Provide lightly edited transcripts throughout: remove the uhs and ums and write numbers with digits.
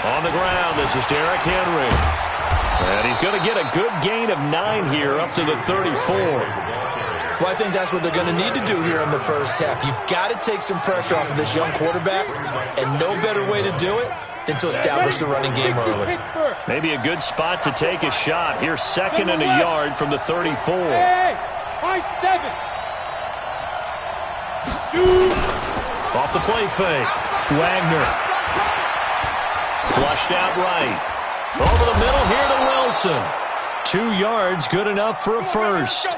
On the ground, this is Derrick Henry. And he's going to get a good gain of 9 here, up to the 34. Well, I think that's what they're going to need to do here in the first half. You've got to take some pressure off of this young quarterback, and no better way to do it than to establish the running game early. Maybe a good spot to take a shot. Here's 2nd and a yard from the 34. Off the play fake. Wagner. Flushed out right. Over the middle here to Wilson. 2 yards, good enough for a first.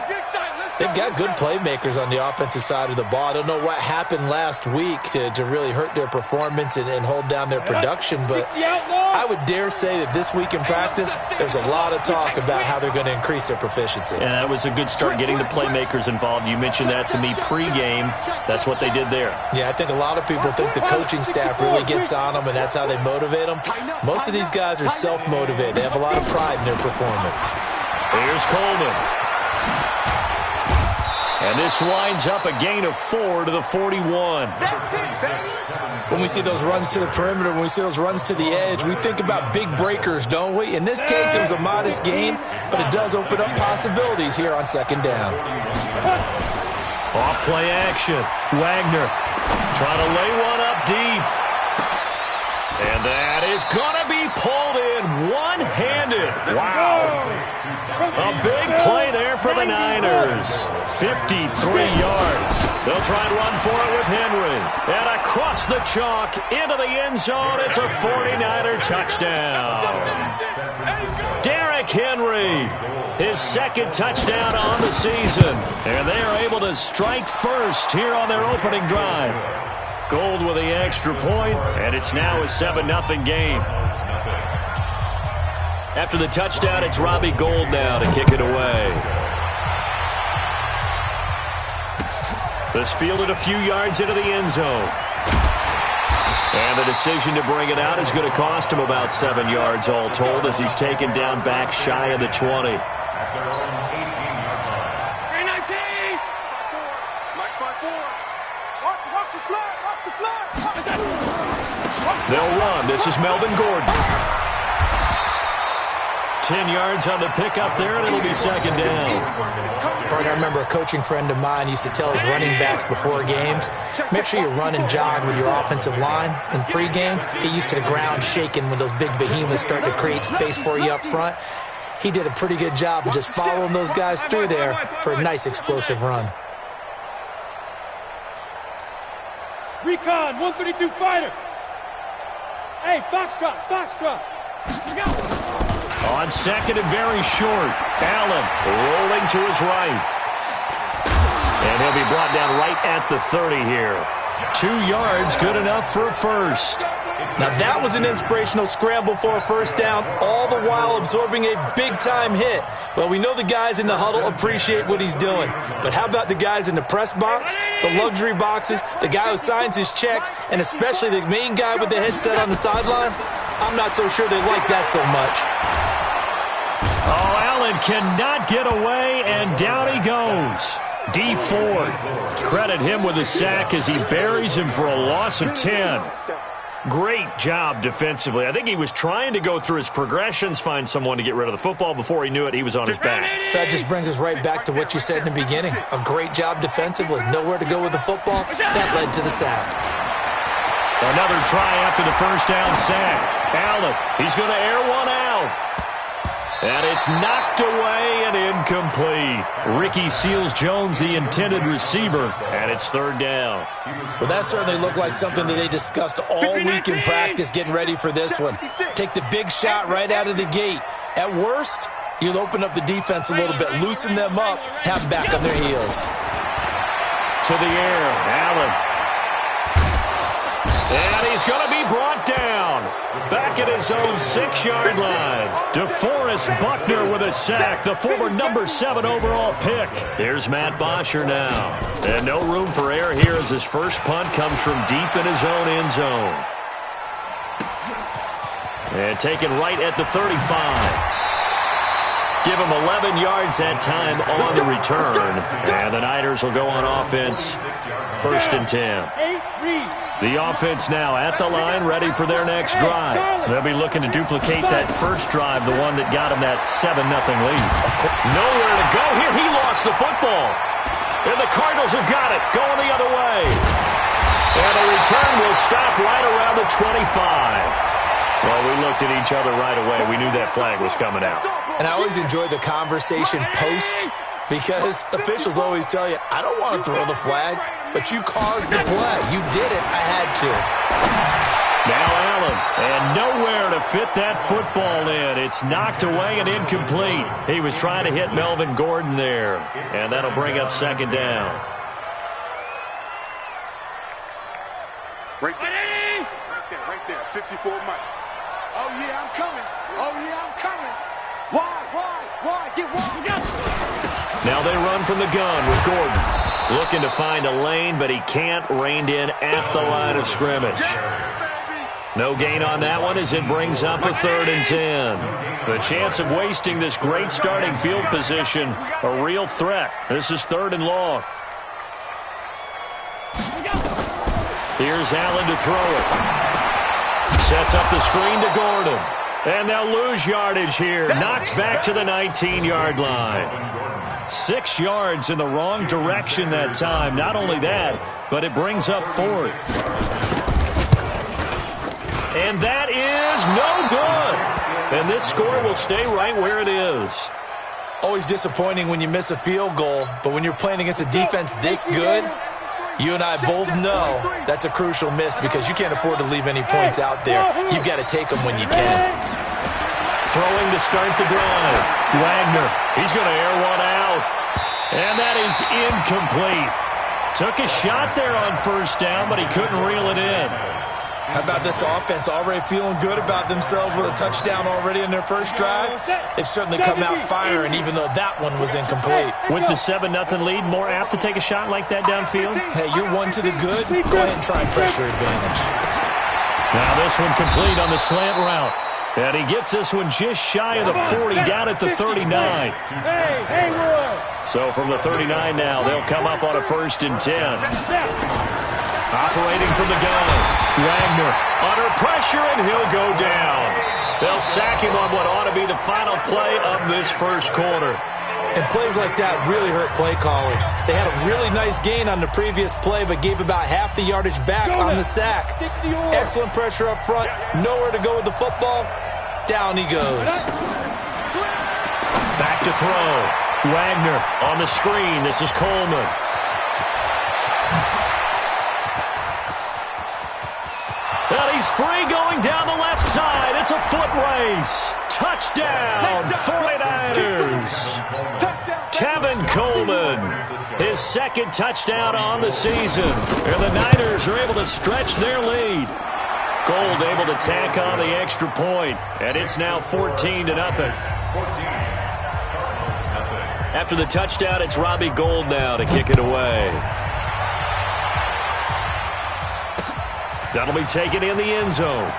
They've got good playmakers on the offensive side of the ball. I don't know what happened last week to really hurt their performance and hold down their production, but I would dare say that this week in practice, there's a lot of talk about how they're going to increase their proficiency. Yeah, that was a good start getting the playmakers involved. You mentioned that to me pregame. That's what they did there. Yeah, I think a lot of people think the coaching staff really gets on them, and that's how they motivate them. Most of these guys are self-motivated. They have a lot of pride in their performance. Here's Coleman. And this winds up a gain of 4 to the 41. When we see those runs to the perimeter, when we see those runs to the edge, we think about big breakers, don't we? In this case, it was a modest gain, but it does open up possibilities here on 2nd down. Off play action. Wagner trying to lay one up deep. And that is going to be pulled in one-handed. Wow. A big play there for the Niners. 53 yards. They'll try and run for it with Henry. And across the chalk into the end zone. It's a 49er touchdown. Derrick Henry, his 2nd touchdown on the season. And they are able to strike first here on their opening drive. Gold with the extra point, and it's now a 7-0 game. After the touchdown, it's Robbie Gould now to kick it away. This fielded a few yards into the end zone. And the decision to bring it out is going to cost him about 7 yards all told as he's taken down back shy of the 20. They'll run. This is Melvin Gordon. 10 yards on the pickup there, and it'll be 2nd down. I remember a coaching friend of mine used to tell his running backs before games, make sure you run and jog with your offensive line in pregame. Get used to the ground shaking when those big behemoths start to create space for you up front. He did a pretty good job of just following those guys through there for a nice explosive run. Recon, 132 fighter. Hey, box drop, box drop. On 2nd and very short, Allen rolling to his right. And he'll be brought down right at the 30 here. 2 yards, good enough for a first. Now that was an inspirational scramble for a first down, all the while absorbing a big-time hit. Well, we know the guys in the huddle appreciate what he's doing. But how about the guys in the press box, the luxury boxes, the guy who signs his checks, and especially the main guy with the headset on the sideline? I'm not so sure they like that so much. Oh, Allen cannot get away, and down he goes. D. Ford, credit him with a sack as he buries him for a loss of 10. Great job defensively. I think he was trying to go through his progressions, find someone to get rid of the football. Before he knew it, he was on his back. So that just brings us right back to what you said in the beginning. A great job defensively. Nowhere to go with the football. That led to the sack. Another try after the first down sack. Allen, he's going to air one out. And it's knocked away and incomplete. Ricky Seals-Jones, the intended receiver, and it's 3rd down. Well, that certainly looked like something that they discussed all week in practice getting ready for this one. Take the big shot right out of the gate. At worst, you'll open up the defense a little bit, loosen them up, have them back on their heels. To the air, Allen. And he's going to be brought down. Back at his own 6-yard line. DeForest Buckner with a sack, the former number 7 overall pick. Here's Matt Bosher now. And no room for error here as his first punt comes from deep in his own end zone. And taken right at the 35. Give them 11 yards that time on the return. And the Niners will go on offense, 1st and 10. The offense now at the line, ready for their next drive. They'll be looking to duplicate that first drive, the one that got them that 7-0 lead. Nowhere to go here. He lost the football. And the Cardinals have got it, going the other way. And the return will stop right around the 25. Well, we looked at each other right away. We knew that flag was coming out. And I always enjoy the conversation post because officials always tell you, I don't want to throw the flag, but you caused the play. You did it. I had to. Now Allen, and nowhere to fit that football in. It's knocked away and incomplete. He was trying to hit Melvin Gordon there, and that'll bring up 2nd down. Right there, 54 Mike. Oh, yeah, I'm coming. Oh, yeah, I'm coming. Why? Get wide. Now they run from the gun with Gordon. Looking to find a lane, but he can't. Reined in at the line of scrimmage. No gain on that one as it brings up a 3rd and 10. The chance of wasting this great starting field position, a real threat. This is 3rd and long. Here's Allen to throw it. Sets up the screen to Gordon. And they'll lose yardage here. Knocked back to the 19-yard line. 6 yards in the wrong direction that time. Not only that, but it brings up 4th. And that is no good. And this score will stay right where it is. Always disappointing when you miss a field goal, but when you're playing against a defense this good, you and I both know that's a crucial miss because you can't afford to leave any points out there. You've got to take them when you can. Throwing to start the drive. Wagner, he's going to air one out. And that is incomplete. Took a shot there on 1st down, but he couldn't reel it in. How about this offense already feeling good about themselves with a touchdown already in their first drive? They've certainly come out firing, even though that one was incomplete. With the 7-0 lead, more apt to take a shot like that downfield? Hey, you're one to the good. Go ahead and try pressure advantage. Now this one complete on the slant route. And he gets this one just shy of the 40, down at the 39. So from the 39 now, they'll come up on a 1st and 10. Operating from the gun. Wagner under pressure, and he'll go down. They'll sack him on what ought to be the final play of this first quarter. And plays like that really hurt play calling. They had a really nice gain on the previous play, but gave about half the yardage back on the sack. Excellent pressure up front. Nowhere to go with the football. Down he goes. Back to throw. Wagner on the screen. This is Coleman. Well, he's free going down the left side. It's a foot race. Touchdown, 49ers. Tevin Coleman, his 2nd touchdown on the season. And the Niners are able to stretch their lead. Gold able to tack on the extra point, and it's now 14-0. After the touchdown, it's Robbie Gould now to kick it away. That'll be taken in the end zone.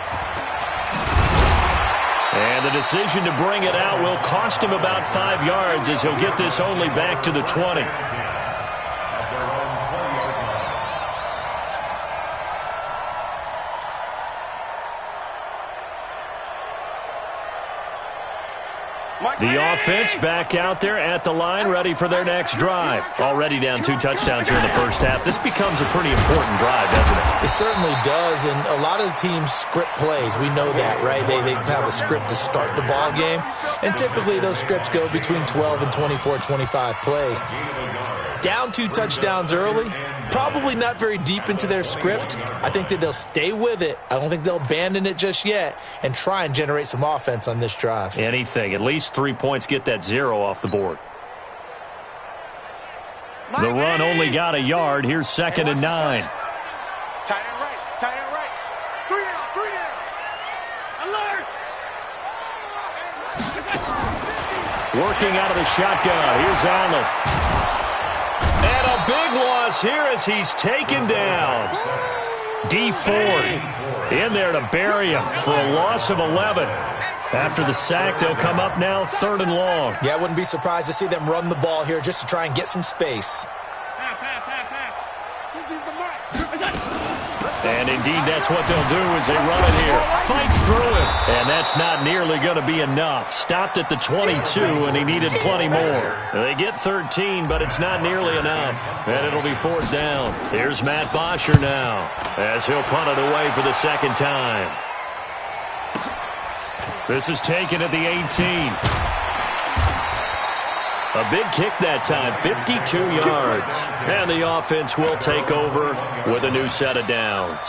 And the decision to bring it out will cost him about 5 yards as he'll get this only back to the 20. The offense back out there at the line, ready for their next drive. Already down 2 touchdowns here in the first half. This becomes a pretty important drive, doesn't it? It certainly does, and a lot of the teams script plays. We know that, right? They have a script to start the ball game, and typically those scripts go between 12 and 24, 25 plays. Down 2 touchdowns early, probably not very deep into their script. I think that they'll stay with it. I don't think they'll abandon it just yet and try and generate some offense on this drive. Anything. At least 3 points, get that 0 off the board. The run only got a yard. Here's 2nd and 9. Tight end right. 3 down. Alert! Working out of the shotgun. Here's Allen. And a big loss here as he's taken down. D Ford in there to bury him for a loss of 11. After the sack, they'll come up now 3rd and long. Yeah, I wouldn't be surprised to see them run the ball here just to try and get some space. And indeed, that's what they'll do as they run it here. Fights through it. And that's not nearly going to be enough. Stopped at the 22, and he needed plenty more. They get 13, but it's not nearly enough. And it'll be 4th down. Here's Matt Bosher now, as he'll punt it away for the 2nd time. This is taken at the 18. A big kick that time, 52 yards. And the offense will take over with a new set of downs.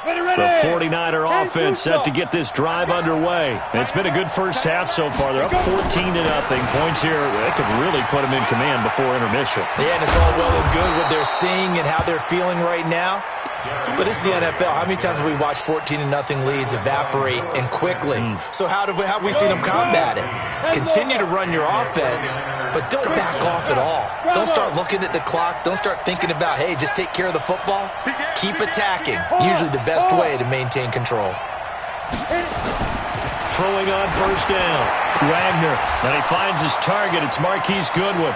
The 49er offense set to get this drive underway. It's been a good first half so far. They're up 14-0. Points here, they could really put them in command before intermission. Yeah, and it's all well and good what they're seeing and how they're feeling right now. But it's the NFL. How many times have we watched 14-0 leads evaporate and quickly? So how have we seen them combat it? Continue to run your offense, but don't back off at all. Don't start looking at the clock. Don't start thinking about, hey, just take care of the football. Keep attacking. Usually the best way to maintain control. Throwing on 1st down. Wagner. And he finds his target. It's Marquise Goodwin.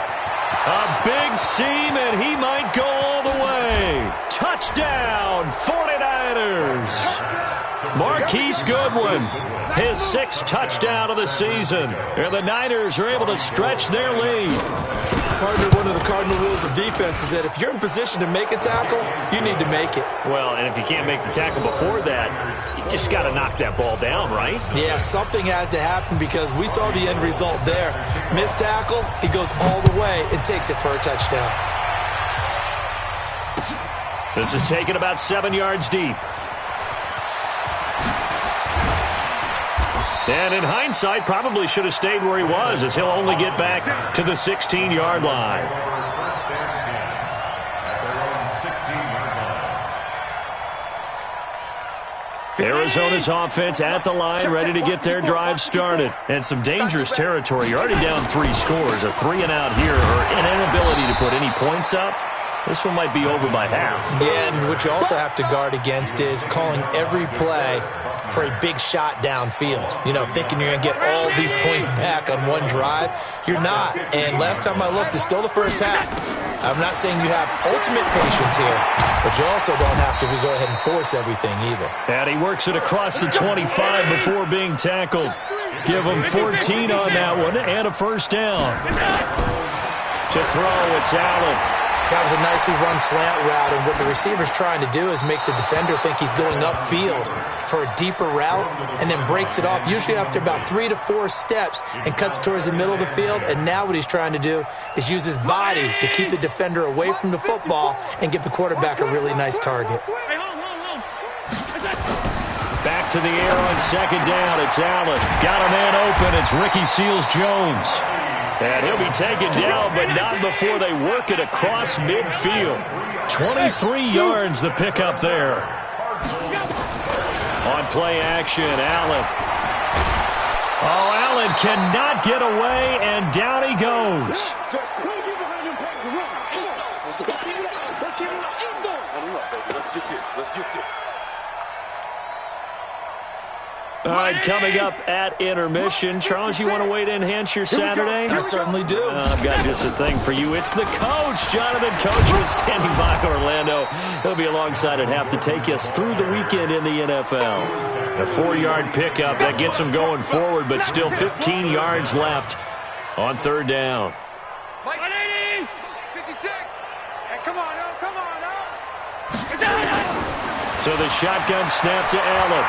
A big seam, and he might go all the way. Touchdown, 49ers. Marquise Goodwin, his 6th touchdown of the season. And the Niners are able to stretch their lead. Partner, one of the cardinal rules of defense is that if you're in position to make a tackle, you need to make it. Well, and if you can't make the tackle before that, you just got to knock that ball down, right? Yeah, something has to happen because we saw the end result there. Missed tackle, he goes all the way and takes it for a touchdown. This is taken about 7 yards deep. And in hindsight, probably should have stayed where he was, as he'll only get back to the 16-yard line. Arizona's offense at the line, ready to get their drive started. And some dangerous territory. You're already down 3 scores. A 3-and-out here, or an inability to put any points up. This one might be over by half. Yeah, and what you also have to guard against is calling every play for a big shot downfield. You know, thinking you're going to get all these points back on one drive. You're not. And last time I looked, it's still the first half. I'm not saying you have ultimate patience here, but you also don't have to go ahead and force everything either. And he works it across the 25 before being tackled. Give him 14 on that one and a 1st down. To throw, it's Allen. That was a nicely run slant route, and what the receiver's trying to do is make the defender think he's going upfield for a deeper route and then breaks it off, usually after about 3 to 4 steps, and cuts towards the middle of the field. And now what he's trying to do is use his body to keep the defender away from the football and give the quarterback a really nice target. Back to the air on 2nd down. It's Allen. Got a man open. It's Ricky Seals-Jones. And he'll be taken down, but not before they work it across midfield. 23 yards the pickup there. On play action, Allen. Oh, Allen cannot get away, and down he goes. Let's get this. All right, coming up at intermission. Charles, you want to wait to enhance your Saturday? I certainly do. I've got just a thing for you. It's the coach, Jonathan Coachman, standing by Orlando. He'll be alongside at half to take us through the weekend in the NFL. A 4-yard pickup that gets them going forward, but still 15 yards left on 3rd down. 56. Hey, come on, now. So the shotgun snap to Allen.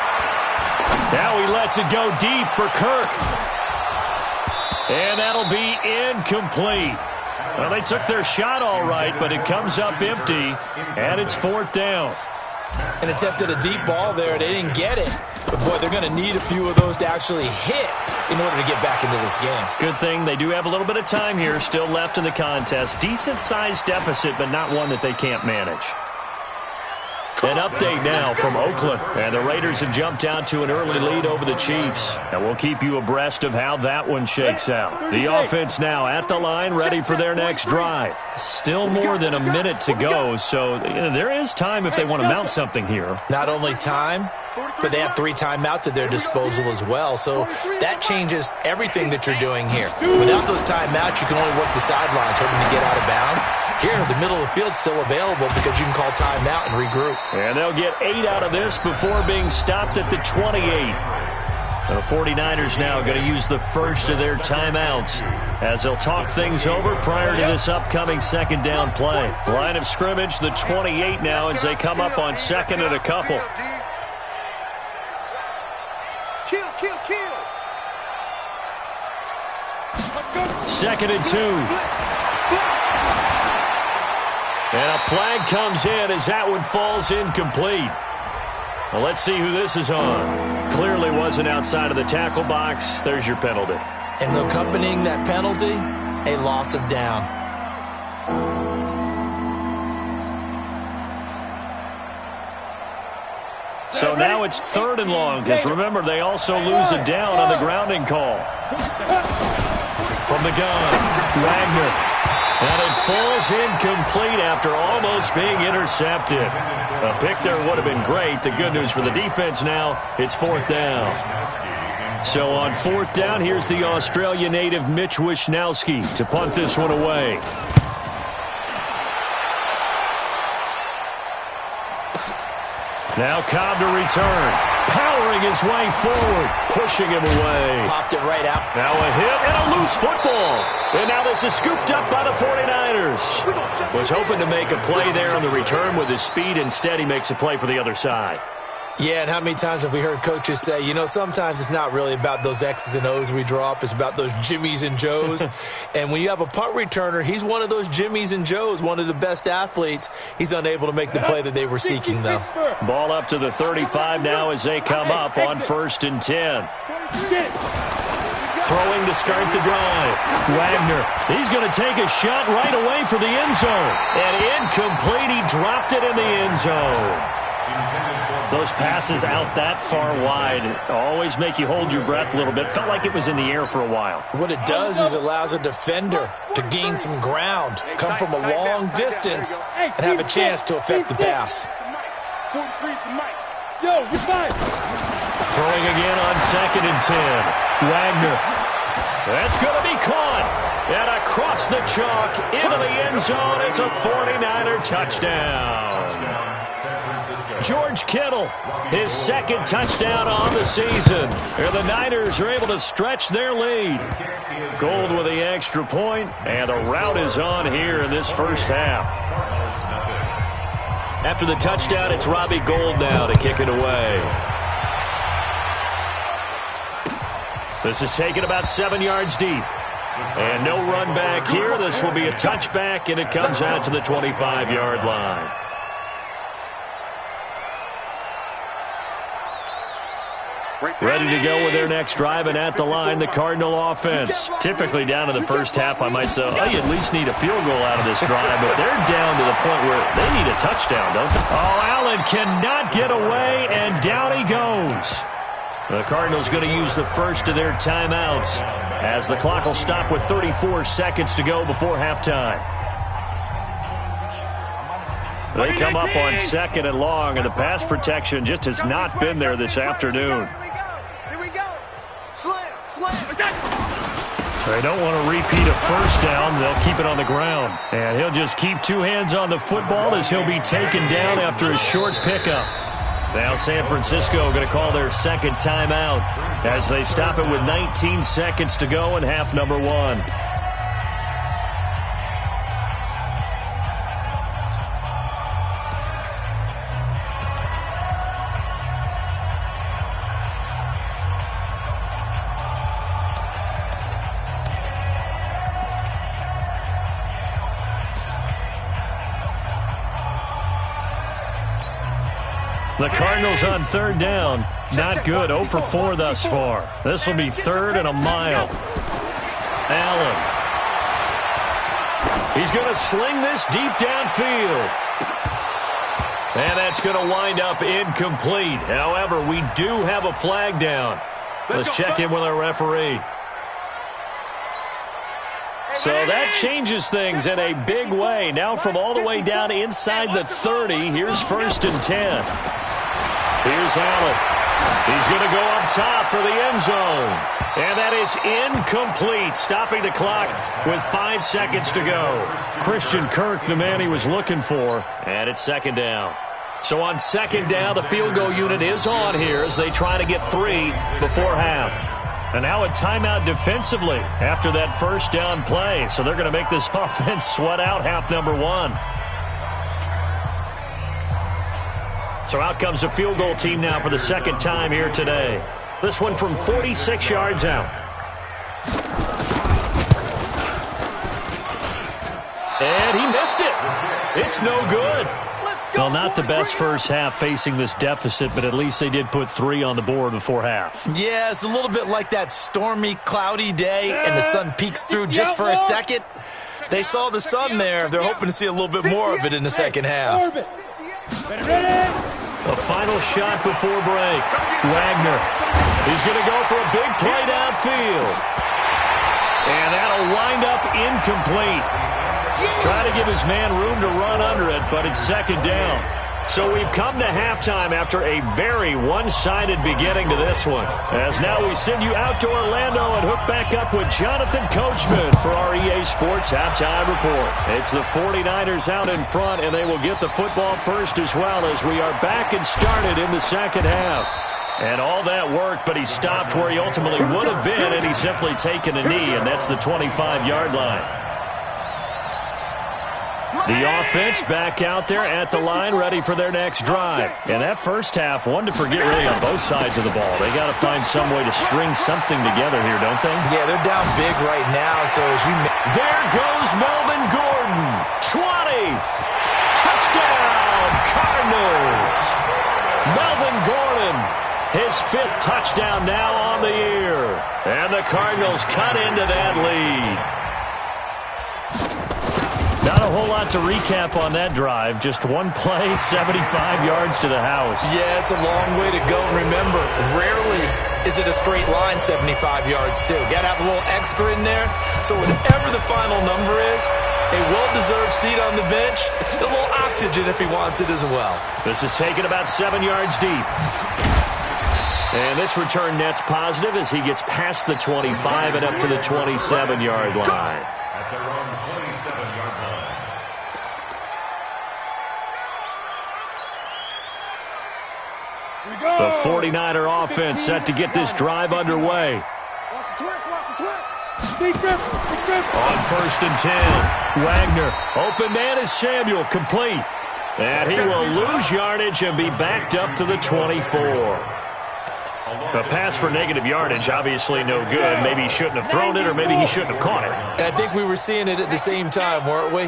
Now he lets it go deep for Kirk. And that'll be incomplete. Well, they took their shot all right, but it comes up empty, and it's 4th down. And attempted a deep ball there. They didn't get it. But, boy, they're going to need a few of those to actually hit in order to get back into this game. Good thing they do have a little bit of time here still left in the contest. Decent-sized deficit, but not one that they can't manage. An update now from Oakland. And the Raiders have jumped out to an early lead over the Chiefs. And we'll keep you abreast of how that one shakes out. The offense now at the line, ready for their next drive. Still more than a minute to go, so there is time if they want to mount something here. Not only time, but they have 3 timeouts at their disposal as well. So that changes everything that you're doing here. Without those timeouts, you can only work the sidelines, hoping to get out of bounds. Here, the middle of the field is still available because you can call timeout and regroup. And they'll get 8 out of this before being stopped at the 28. The 49ers now going to use the first of their timeouts as they'll talk things over prior to this upcoming second down play. Line of scrimmage, the 28 now as they come up on second and a couple. Kill, kill, kill. Second and 2. And a flag comes in as that one falls incomplete. Well, let's see who this is on. Clearly wasn't outside of the tackle box. There's your penalty. And accompanying that penalty, a loss of down. So now it's 3rd and long, because remember, they also lose a down on the grounding call. From the gun, Wagner. And it falls incomplete after almost being intercepted. A pick there would have been great. The good news for the defense now, it's 4th down. So on 4th down, here's the Australia native Mitch Wishnowsky to punt this one away. Now Cobb to return. Powering his way forward. Pushing him away. Popped it right out. Now a hit and a loose football. And now this is scooped up by the 49ers. Was hoping to make a play there on the return with his speed. Instead, he makes a play for the other side. Yeah, and how many times have we heard coaches say, you know, sometimes it's not really about those X's and O's we draw up. It's about those Jimmies and Joes. And when you have a punt returner, he's one of those Jimmies and Joes, one of the best athletes. He's unable to make the play that they were seeking, though. Ball up to the 35 now as they come up on 1st and 10. Throwing to start the drive. Wagner, he's going to take a shot right away for the end zone. And incomplete, he dropped it in the end zone. Those passes out that far wide always make you hold your breath a little bit. Felt like it was in the air for a while. What it does is it allows a defender to gain some ground, come from a long distance, and have a chance to affect the pass. Throwing again on 2nd and 10. Wagner. That's going to be caught. And across the chalk into the end zone. It's a 49er touchdown. George Kittle, his 2nd touchdown on the season. And the Niners are able to stretch their lead. Gold with the extra point, and the rout is on here in this first half. After the touchdown, it's Robbie Gould now to kick it away. This is taken about 7 yards deep. And no run back here. This will be a touchback, and it comes out to the 25-yard line. Ready to go with their next drive, and at the line, the Cardinal offense. Typically down in the first half, I might say, oh, you at least need a field goal out of this drive, but they're down to the point where they need a touchdown, don't they? Oh, Allen cannot get away, and down he goes. The Cardinals going to use the first of their timeouts as the clock will stop with 34 seconds to go before halftime. They come up on 2nd and long, and the pass protection just has not been there this afternoon. Here we go. Slam. They don't want to repeat a first down. They'll keep it on the ground. And he'll just keep 2 hands on the football as he'll be taken down after a short pickup. Now San Francisco going to call their 2nd timeout as they stop it with 19 seconds to go in half number 1. The Cardinals on 3rd down. Not good. 0 for 4 thus far. This will be 3rd and a mile. Allen. He's going to sling this deep downfield. And that's going to wind up incomplete. However, we do have a flag down. Let's check in with our referee. So that changes things in a big way. Now from all the way down inside the 30, here's 1st and 10. Here's Allen. He's going to go up top for the end zone. And that is incomplete, stopping the clock with 5 seconds to go. Christian Kirk, the man he was looking for, and it's 2nd down. So on 2nd down, the field goal unit is on here as they try to get 3 before half. And now a timeout defensively after that 1st down play. So they're going to make this offense sweat out half number 1. So out comes the field goal team now for the 2nd time here today. This one from 46 yards out. And he missed it. It's no good. Well, not the best first half facing this deficit, but at least they did put 3 on the board before half. Yeah, it's a little bit like that stormy, cloudy day, and the sun peeks through just for a second. They saw the sun there. They're hoping to see a little bit more of it in the 2nd half. A final shot before break. Wagner. He's going to go for a big play downfield. And that'll wind up incomplete. Try to give his man room to run under it, but it's 2nd down. So we've come to halftime after a very one-sided beginning to this one. As now we send you out to Orlando and hook back up with Jonathan Coachman for our EA Sports Halftime Report. It's the 49ers out in front, and they will get the football first as well as we are back and started in the 2nd half. And all that worked, but he stopped where he ultimately would have been, and he's simply taken a knee, and that's the 25-yard line. The offense back out there at the line, ready for their next drive. And that first half, one to forget really on both sides of the ball. They got to find some way to string something together here, don't they? Yeah, they're down big right now, so as you... There goes Melvin Gordon. 20. Touchdown, Cardinals. Melvin Gordon, his 5th touchdown now on the year. And the Cardinals cut into that lead. Not a whole lot to recap on that drive. Just one play, 75 yards to the house. Yeah, it's a long way to go. Remember, rarely is it a straight line 75 yards, too. Got to have a little extra in there. So whatever the final number is, a well-deserved seat on the bench, a little oxygen if he wants it as well. This is taken about 7 yards deep. And this return net's positive as he gets past the 25 and up to the 27-yard line. At their own 27-yard line. The 49er offense set to get this drive underway. On 1st and 10, Wagner, open man is Samuel, complete. And he will lose yardage and be backed up to the 24. A pass for negative yardage, obviously no good. Maybe he shouldn't have thrown it, or maybe he shouldn't have caught it. I think we were seeing it at the same time, weren't we?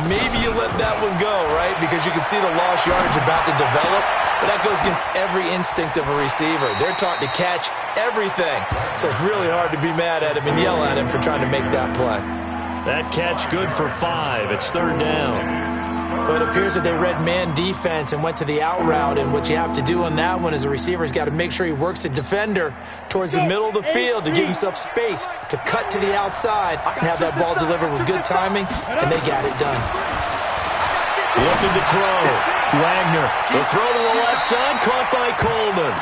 Maybe you let that one go, right? Because you can see the lost yardage about to develop. But that goes against every instinct of a receiver. They're taught to catch everything. So it's really hard to be mad at him and yell at him for trying to make that play. That catch good for 5. It's 3rd down. But it appears that they read man defense and went to the out route. And what you have to do on that one is the receiver's got to make sure he works the defender towards the middle of the field to give himself space to cut to the outside and have that ball delivered with good timing, and they got it done. Looking to throw. Wagner. The throw to the left side, caught by Coleman.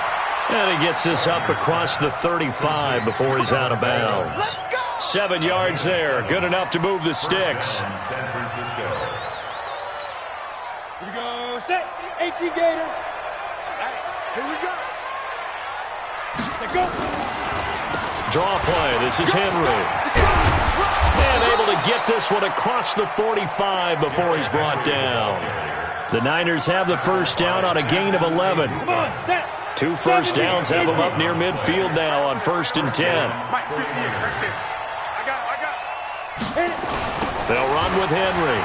And he gets this up across the 35 before he's out of bounds. 7 yards there. Good enough to move the sticks. San Francisco. Here we go. Set. 18 Gator. Here we go. Let go. Draw play. This is Henry. And able to get this one across the 45 before he's brought down. The Niners have the first down on a gain of 11. Come on, set. 2 first downs have them up near midfield now on 1st and 10. Mike, 58, right there. I got it. They'll run with Henry.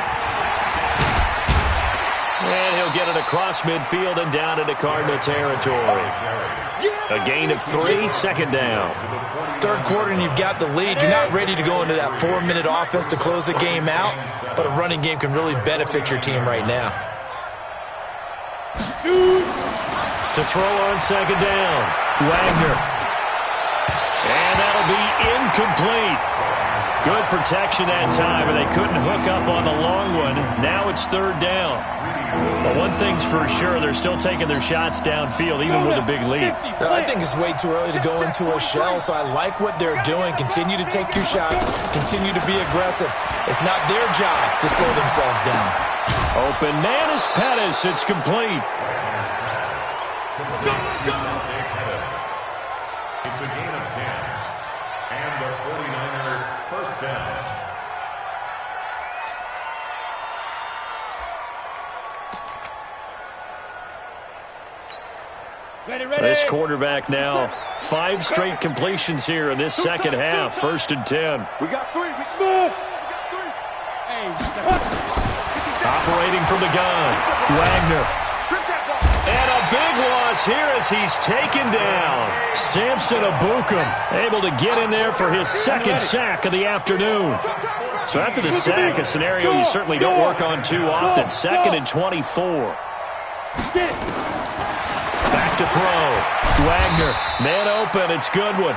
And he'll get it across midfield and down into Cardinal territory. A gain of 3, 2nd down. 3rd quarter and you've got the lead. You're not ready to go into that 4-minute offense to close the game out, but a running game can really benefit your team right now. To throw on second down. Wagner. And that'll be incomplete. Good protection that time, but they couldn't hook up on the long one. Now it's third down. But one thing's for sure, they're still taking their shots downfield, even with a big lead. I think it's way too early to go into a shell, so I like what they're doing. Continue to take your shots. Continue to be aggressive. It's not their job to slow themselves down. Open man is Pettis. It's complete. It's a gain of 10. And the 49er first down. This quarterback now, 5 straight completions here in this second half. First and 10. We got 3. We got 3. Operating from the gun. Wagner. And a big loss here as he's taken down. Samson Abukum able to get in there for his second sack of the afternoon. So after the sack, a scenario you certainly don't work on too often. Second and 24. Back to throw. Wagner, man open. It's Goodwin.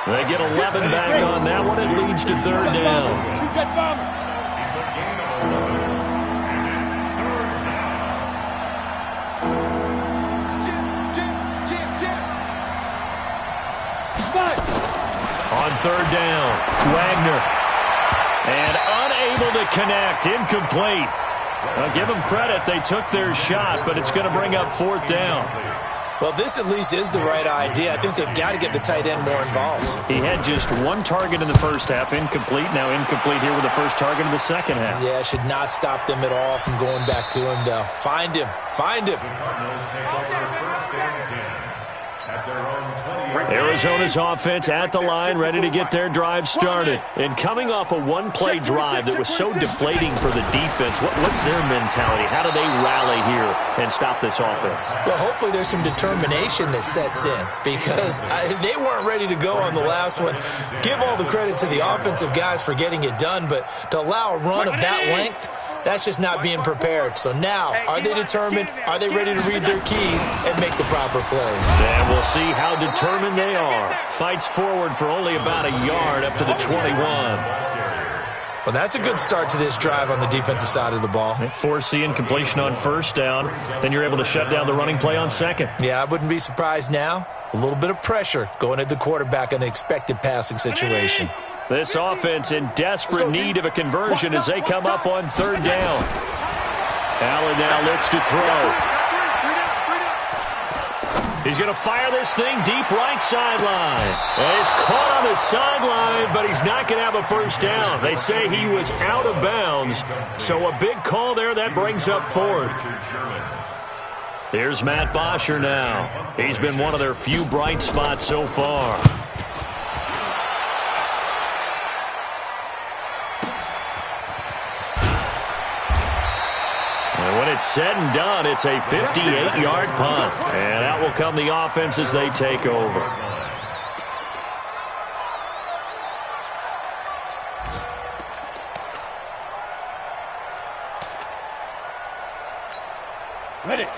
They get 11 back on that one. It leads to third down. It's a gain of 11. And it's third down. On third down, Wagner. And unable to connect. Incomplete. I'll give them credit. They took their shot, but it's going to bring up fourth down. Well, this at least is the right idea. I think they've got to get the tight end more involved. He had just 1 target in the first half. Incomplete. Now incomplete here with the first target in the second half. Yeah, should not stop them at all from going back to him, though. Find him. Find him. The Cardinals take over first and 10 at their own 20. Arizona's offense at the line, ready to get their drive started. And coming off a one-play drive that was so deflating for the defense, what's their mentality? How do they rally here and stop this offense? Well, hopefully there's some determination that sets in because they weren't ready to go on the last one. Give all the credit to the offensive guys for getting it done, but to allow a run of that length, that's just not being prepared. So now, are they determined? Are they ready to read their keys and make the proper plays? And we'll see how determined they are. Fights forward for only about a yard up to the 21. Well, that's a good start to this drive on the defensive side of the ball. Force the incompletion on first down. Then you're able to shut down the running play on second. Yeah, I wouldn't be surprised now. A little bit of pressure going at the quarterback in an expected passing situation. This offense in desperate need of a conversion as they come up on third down. Allen now looks to throw. He's going to fire this thing deep right sideline. And he's caught on the sideline, but he's not going to have a first down. They say he was out of bounds. So a big call there that brings up fourth. Here's Matt Bosher now. He's been one of their few bright spots so far. And when it's said and done, it's a 58-yard punt. And out will come the offense as they take over.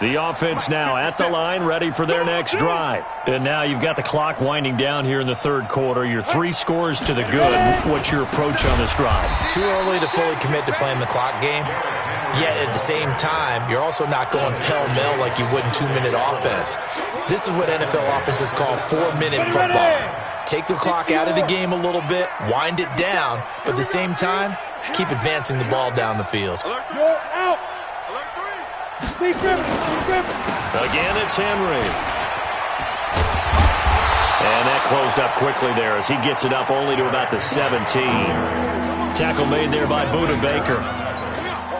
The offense now at the line, ready for their next drive. And now you've got the clock winding down here in the third quarter. You're 3 scores to the good. What's your approach on this drive? Too early to fully commit to playing the clock game. Yet at the same time, you're also not going pell-mell like you would in 2-minute offense. This is what NFL offenses call 4-minute football. Take the clock out of the game a little bit, wind it down, but at the same time, keep advancing the ball down the field. You're out. Again, it's Henry. And that closed up quickly there as he gets it up only to about the 17. Tackle made there by Buda Baker.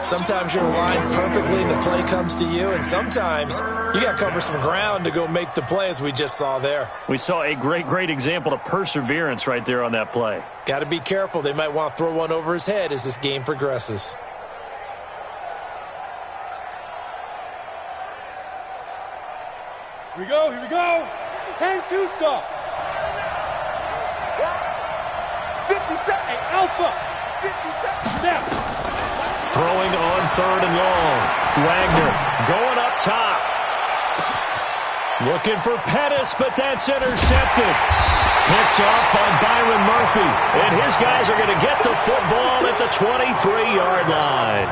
Sometimes you're aligned perfectly and the play comes to you, and sometimes you got to cover some ground to go make the play, as we just saw there. We saw a great example of perseverance right there on that play. Got to be careful. They might want to throw one over his head as this game progresses. Here we go. Just hang too soft. 50 seconds. Hey, Alpha. 50 seconds. Now. Throwing on third and long. Wagner Going up top. Looking for Pettis, but that's intercepted. Picked off by Byron Murphy. And his guys are going to get the football at the 23-yard line.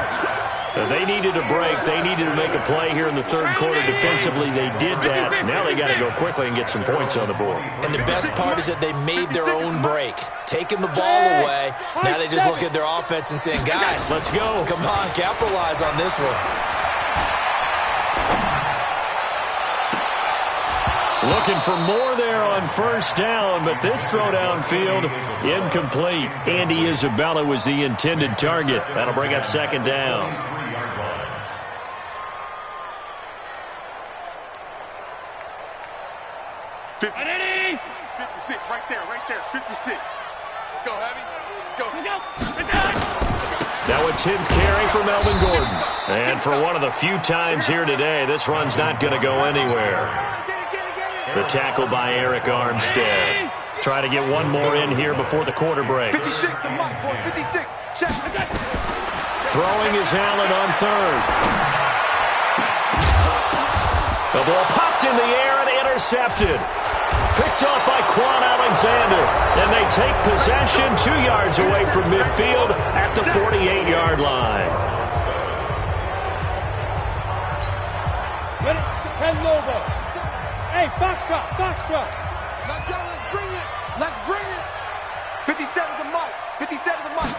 They needed a break. They needed to make a play here in the third quarter defensively. They did that. Now they got to go quickly and get some points on the board. And the best part is that they made their own break. Taking the ball away. Now they just look at their offense and saying, guys, let's go. Come on, capitalize on this one. Looking for more there on first down, but this throw downfield incomplete. Andy Isabella was the intended target. That'll bring up second down. 56, right there, 56. Let's go, Heavy. Let's go. Now a 10th carry for Melvin Gordon. And for one of the few times here today, this run's not going to go anywhere. The tackle by Eric Armstead. Try to get one more in here before the quarter breaks. 56, the mark, boys, 56. Check. Throwing is Allen on third. The ball popped in the air and intercepted. Picked off by Quan Alexander. And they take possession 2 yards away from midfield at the 48-yard line. Ready? 10 Lobo. Hey, foxtrot. Let's go, let's bring it. 57 the mark, 57 the mark.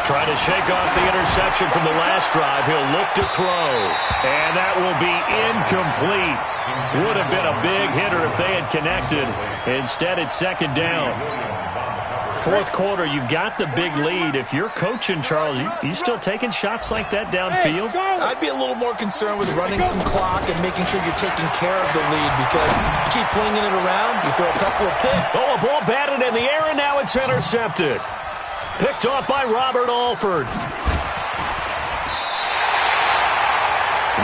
Trying to shake off the interception from the last drive. He'll look to throw. And that will be incomplete. Would have been a big hitter if they had connected. Instead, it's second down. Fourth quarter, you've got the big lead. If you're coaching, Charles, you still taking shots like that downfield? I'd be a little more concerned with running some clock and making sure you're taking care of the lead, because you keep flinging it around, you throw a couple of picks. Oh, a ball batted in the air, and now it's intercepted. Picked off by Robert Alford.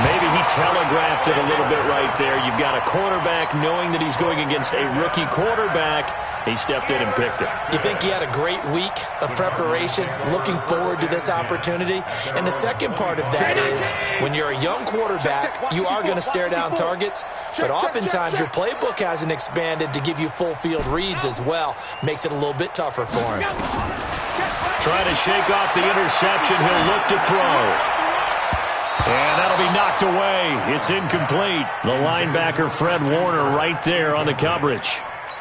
Maybe he telegraphed it a little bit right there. You've got a quarterback knowing that he's going against a rookie quarterback. He stepped in and picked it. You think he had a great week of preparation, looking forward to this opportunity? And the second part of that is, when you're a young quarterback, you are going to stare down targets, but oftentimes your playbook hasn't expanded to give you full field reads as well. Makes it a little bit tougher for him. Trying to shake off the interception. He'll look to throw. And that'll be knocked away. It's incomplete. The linebacker, Fred Warner, right there on the coverage.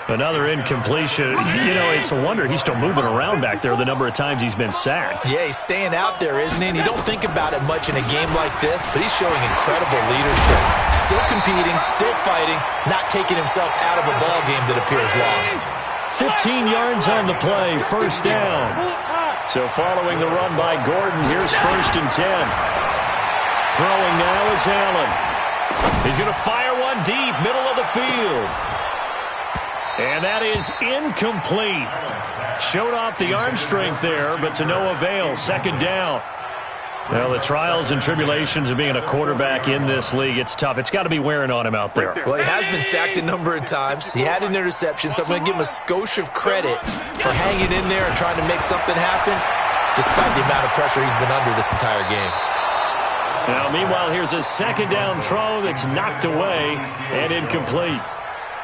Another incompletion. You know, it's a wonder he's still moving around back there the number of times he's been sacked. Yeah, he's staying out there, isn't he? And you don't think about it much in a game like this, but he's showing incredible leadership. Still competing, still fighting, not taking himself out of a ball game that appears lost. 15 yards on the play, first down. So following the run by Gordon, here's 1st and 10. Throwing now is Allen. He's going to fire one deep, middle of the field. And that is incomplete. Showed off the arm strength there, but to no avail. Second down. Well, the trials and tribulations of being a quarterback in this league, it's tough. It's got to be wearing on him out there. Well, he has been sacked a number of times. He had an interception, so I'm going to give him a skosh of credit for hanging in there and trying to make something happen, despite the amount of pressure he's been under this entire game. Now, meanwhile, here's a second down throw that's knocked away and incomplete.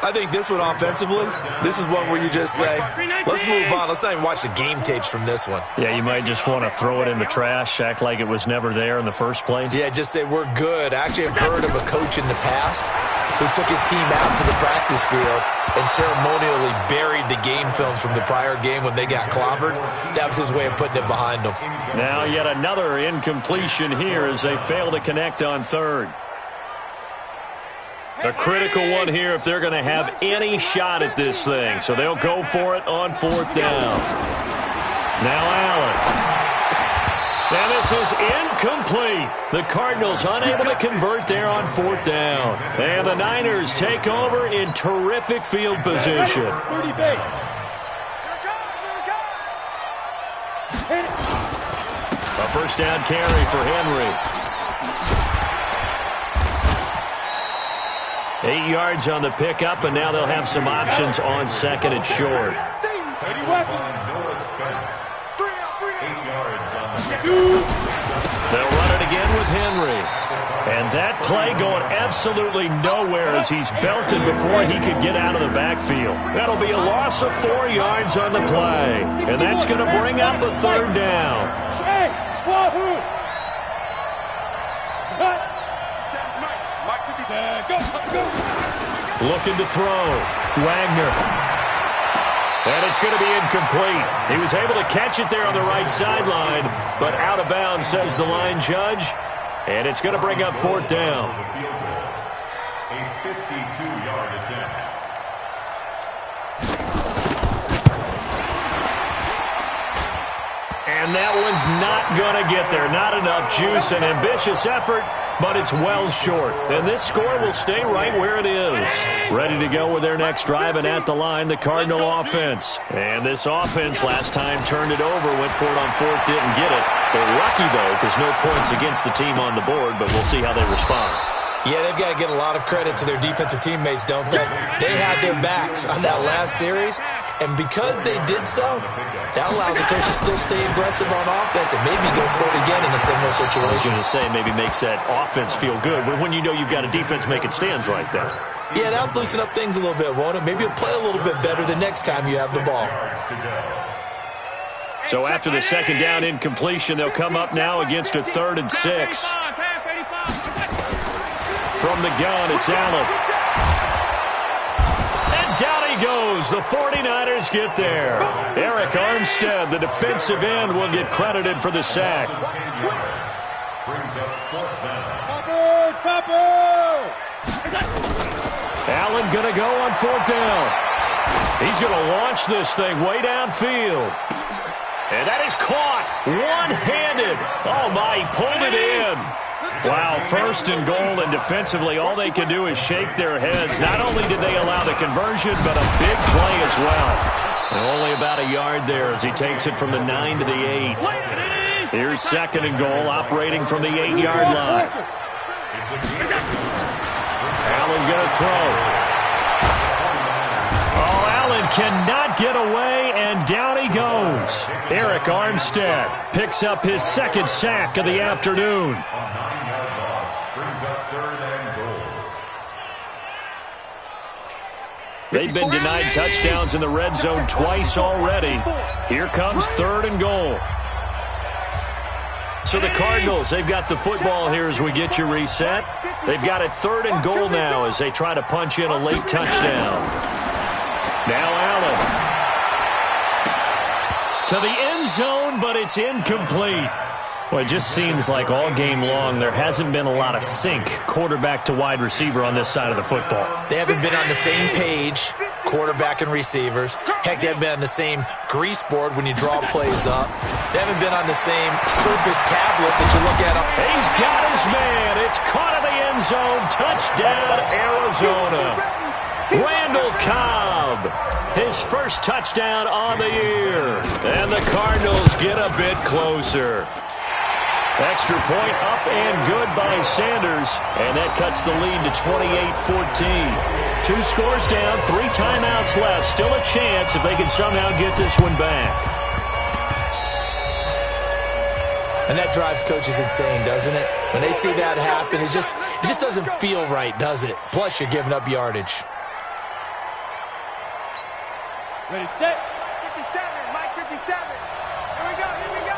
I think this one offensively, this is one where you just say, let's move on. Let's not even watch the game tapes from this one. Yeah, you might just want to throw it in the trash, act like it was never there in the first place. Yeah, just say we're good. I actually have heard of a coach in the past who took his team out to the practice field and ceremonially buried the game films from the prior game when they got clobbered. That was his way of putting it behind them. Now yet another incompletion here as they fail to connect on third. A critical one here if they're going to have any shot at this thing. So they'll go for it on fourth down. Now Allen. And this is incomplete. The Cardinals unable to convert there on fourth down. And the Niners take over in terrific field position. 30 base. A first down carry for Henry. 8 yards on the pickup, and now they'll have some options on second and short. They'll run it again with Henry. And that play going absolutely nowhere as he's belted before he could get out of the backfield. That'll be a loss of 4 yards on the play. And that's going to bring up a third down. Looking to throw. Wagner. And it's going to be incomplete. He was able to catch it there on the right sideline, but out of bounds, says the line judge. And it's going to bring up 4th down. A 52-yard attempt. And that one's not going to get there. Not enough juice. An ambitious effort, but it's well short. And this score will stay right where it is. Ready to go with their next drive, and at the line, the Cardinal offense. And this offense last time turned it over, went for it on 4th, didn't get it. They're lucky, though, because no points against the team on the board, but we'll see how they respond. Yeah, they've got to give a lot of credit to their defensive teammates, don't they? They had their backs on that last series, and because they did so, that allows the coach to still stay aggressive on offense and maybe go for it again in a similar situation. I was going to say, maybe makes that offense feel good when you know you've got a defense making stands like that. Yeah, that'll loosen up things a little bit, won't it? Maybe you'll play a little bit better the next time you have the ball. So after the second down incompletion, they'll come up now against a 3rd and 6. From the gun, it's Allen. And down he goes. The 49ers get there. Eric Armstead, the defensive end, will get credited for the sack. Brings up 4th down. Allen going to go on 4th down. He's going to launch this thing way downfield. And that is caught one-handed. Oh, my, he pulled it in. Wow, 1st and goal, and defensively, all they can do is shake their heads. Not only did they allow the conversion, but a big play as well. And only about a yard there as he takes it from the 9 to the 8. Here's 2nd and goal, operating from the 8-yard line. Allen going to throw. Oh, Allen cannot get away, and down he goes. Eric Armstead picks up his 2nd sack of the afternoon. They've been denied touchdowns in the red zone twice already. Here comes 3rd and goal. So the Cardinals, they've got the football here as we get you reset. They've got it 3rd and goal now as they try to punch in a late touchdown. Now Allen. To the end zone, but it's incomplete. Well, it just seems like all game long there hasn't been a lot of sync quarterback to wide receiver on this side of the football. They haven't been on the same page, quarterback and receivers. Heck, they haven't been on the same grease board when you draw plays up. They haven't been on the same surface tablet that you look at. He's got his man. It's caught in the end zone. Touchdown, Arizona. Randall Cobb, his first touchdown on the year. And the Cardinals get a bit closer. Extra point up and good by Sanders, and that cuts the lead to 28-14. 2 scores down, 3 timeouts left. Still a chance if they can somehow get this one back. And that drives coaches insane, doesn't it? When they see that happen, it just doesn't feel right, does it? Plus, you're giving up yardage. Ready, set. 57, Mike 57. Here we go, here we go.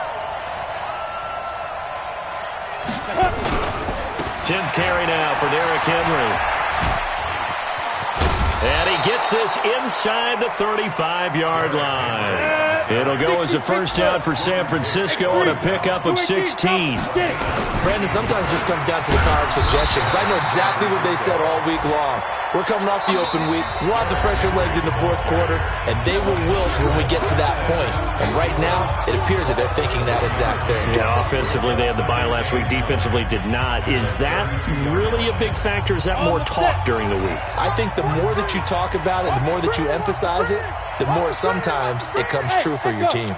10th carry now for Derrick Henry. And he gets this inside the 35-yard line. It'll go as a first down for San Francisco on a pickup of 16. Brandon, sometimes it just comes down to the power of suggestion, because I know exactly what they said all week long. We're coming off the open week. We'll have the fresher legs in the 4th quarter, and they will wilt when we get to that point. And right now, it appears that they're thinking that exact thing. Yeah, offensively, they had the bye last week. Defensively, did not. Is that really a big factor? Is that more talk during the week? I think the more that you talk about it, the more that you emphasize it, the more sometimes it comes true for your team.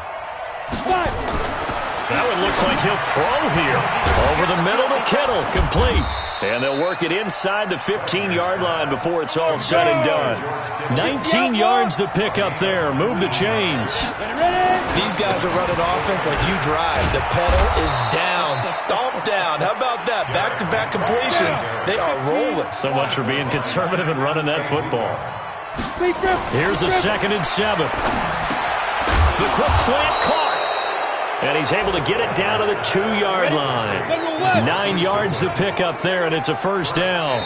That one looks like he'll throw here. Over the middle to Kittle, complete. And they'll work it inside the 15-yard line before it's all said and done. 19 yards the pick up there. Move the chains. These guys are running offense like you drive. The pedal is down, stomped down. How about that? Back-to-back completion. formations. They are rolling. So much for being conservative and running that football. Here's a 2nd and 7. The quick slant caught. And he's able to get it down to the 2-yard line. 9 yards to pick up there, and it's a first down.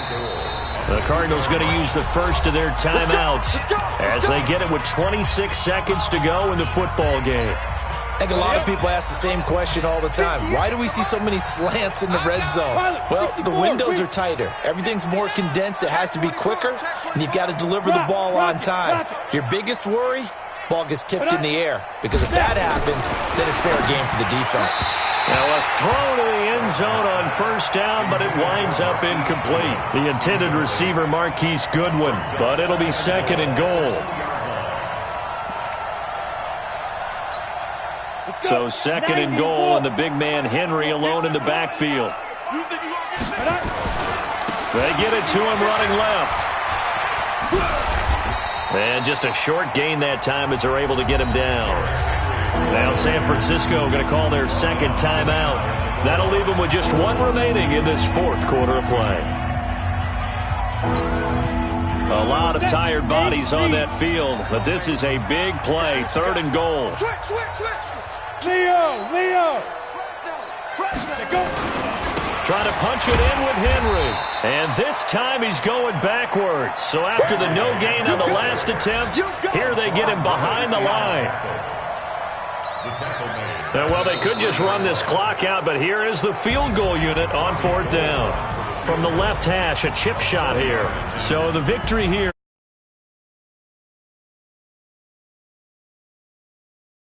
The Cardinals going to use the first of their timeouts as they get it with 26 seconds to go in the football game. I think a lot of people ask the same question all the time. Why do we see so many slants in the red zone? Well, the windows are tighter. Everything's more condensed. It has to be quicker, and you've got to deliver the ball on time. Your biggest worry? Ball gets tipped in the air, because if that happens, then it's fair game for the defense. Now a throw to the end zone on first down, but it winds up incomplete. The intended receiver, Marquise Goodwin, but it'll be 2nd and goal. So 2nd and goal, and the big man Henry alone in the backfield. They get it to him running left. And just a short gain that time as they're able to get him down. Now San Francisco going to call their 2nd timeout. That'll leave them with just 1 remaining in this 4th quarter of play. A lot of tired bodies on that field, but this is a big play, 3rd and goal. Leo! Trying to punch it in with Henry. And this time he's going backwards. So after the no gain on the last attempt, here they get him behind the line. Well, they could just run this clock out, but here is the field goal unit on 4th down. From the left hash, a chip shot here. So the victory here.